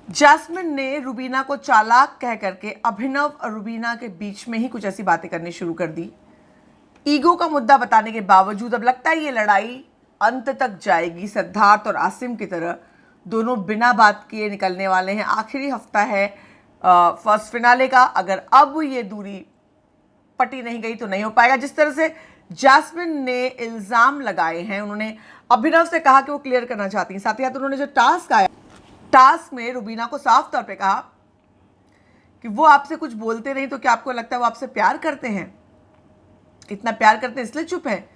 Jasmine ने रुबीना को चालाक कह करके अभिनव और रुबीना के बीच में ही कुछ ऐसी बातें करनी शुरू कर दी। ईगो का मुद्दा बताने के बावजूद अब लगता है ये लड़ाई अंत तक जाएगी। सिद्धार्थ और आसिम की तरह दोनों बिना बात किए निकलने वाले हैं। आखिरी हफ्ता है फर्स्ट फिनाले का। अगर अब ये दूरी पटी नहीं गई तो नहीं हो पाएगा। जिस तरह से जैस्मिन ने इल्ज़ाम लगाए हैं, उन्होंने अभिनव से कहा कि वो क्लियर करना चाहती हैं। साथ ही साथ उन्होंने जो टास्क आया, टास्क में रुबीना को साफ तौर पे कहा कि वो आपसे कुछ बोलते नहीं तो क्या आपको लगता है वो आपसे प्यार करते हैं? इतना प्यार करते हैं इसलिए चुप है,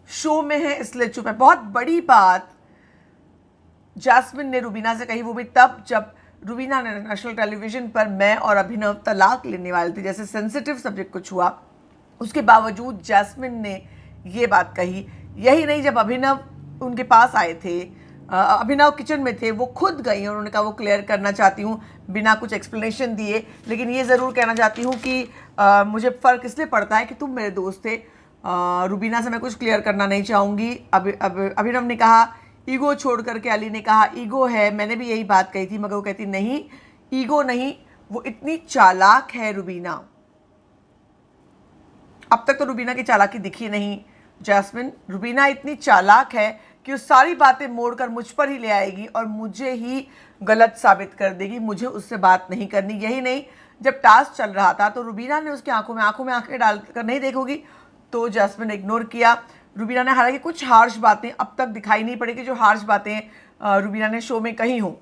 शो में है इसलिए चुप है। बहुत बड़ी बात जैस्मिन ने रुबीना से कही, वो भी तब जब रुबीना ने नेशनल टेलीविजन पर मैं और अभिनव तलाक लेने वाले थे जैसे सेंसिटिव सब्जेक्ट कुछ हुआ, उसके बावजूद जैस्मिन ने ये बात कही। यही नहीं, जब अभिनव उनके पास आए थे, अभिनव किचन में थे, वो खुद गई और उन्होंने कहा वो क्लियर करना चाहती हूँ बिना कुछ एक्सप्लेनेशन दिए, लेकिन ये ज़रूर कहना चाहती हूँ कि मुझे फ़र्क इसलिए पड़ता है कि तुम मेरे दोस्त थे। रुबीना से मैं कुछ क्लियर करना नहीं चाहूँगी। अभिनव ने कहा ईगो छोड़ करके। अली ने कहा ईगो है, मैंने भी यही बात कही थी, मगर वो कहती नहीं ईगो नहीं, वो इतनी चालाक है रुबीना। अब तक तो रुबीना की चालाकी दिखी नहीं जैस्मिन। रुबीना इतनी चालाक है कि वो सारी बातें मोड़कर मुझ पर ही ले आएगी और मुझे ही गलत साबित कर देगी, मुझे उससे बात नहीं करनी। यही नहीं, जब टास्क चल रहा था तो रुबीना ने उसकी आंखों में आंखें डालकर नहीं देखोगी तो जैस्मिन ने इग्नोर किया। रुबीना ने हालांकि कुछ हार्श बातें अब तक दिखाई नहीं पड़ी कि जो हार्श बातें रुबीना ने शो में कही हों,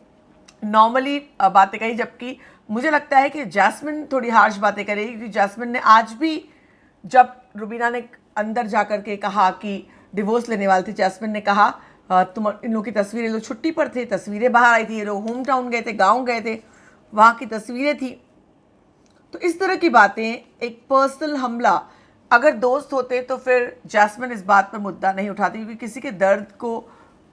नॉर्मली बातें कही, जबकि मुझे लगता है कि जैस्मिन थोड़ी हार्श बातें करेगी क्योंकि जैस्मिन ने आज भी, जब रुबीना ने अंदर जाकर के कहा कि डिवोर्स लेने वाले थे, जैस्मिन ने कहा तुम इन लोगों की तस्वीरें, लोग छुट्टी पर थे, तस्वीरें बाहर आई थी, ये लोग होम टाउन गए थे, गांव गए थे, वहाँ की तस्वीरें थी। तो इस तरह की बातें, एक पर्सनल हमला, अगर दोस्त होते तो फिर जैस्मिन इस बात पर मुद्दा नहीं उठाती, क्योंकि किसी के दर्द को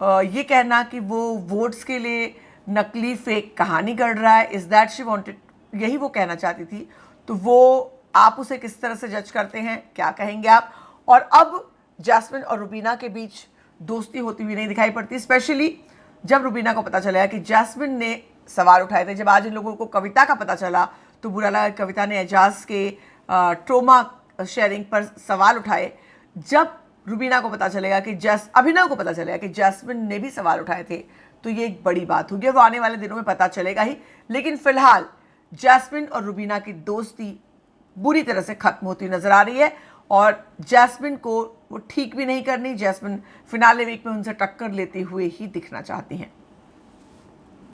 ये कहना कि वो वोट्स के लिए नकली फेक कहानी गढ़ रहा है, इज़ दैट शी वांटेड, यही वो कहना चाहती थी। तो वो आप उसे किस तरह से जज करते हैं, क्या कहेंगे आप? और अब जैस्मिन और रुबीना के बीच दोस्ती होती हुई नहीं दिखाई पड़ती, स्पेशली जब रुबीना को पता चला कि जैस्मिन ने सवाल उठाए थे। जब आज इन लोगों को कविता का पता चला तो बुरा लगा। कविता ने एजाज के ट्रोमा शेयरिंग पर सवाल उठाए। जब रुबीना को पता चलेगा कि अभिनव को पता चलेगा कि जैस्मिन ने भी सवाल उठाए थे तो ये एक बड़ी बात होगी और वो आने वाले दिनों में पता चलेगा ही। लेकिन फिलहाल जैस्मिन और रुबीना की दोस्ती बुरी तरह से खत्म होती नजर आ रही है और जैस्मिन को वो ठीक भी नहीं करनी। जैस्मिन फिनाले वीक में उनसे टक्कर लेते हुए ही दिखना चाहती हैं।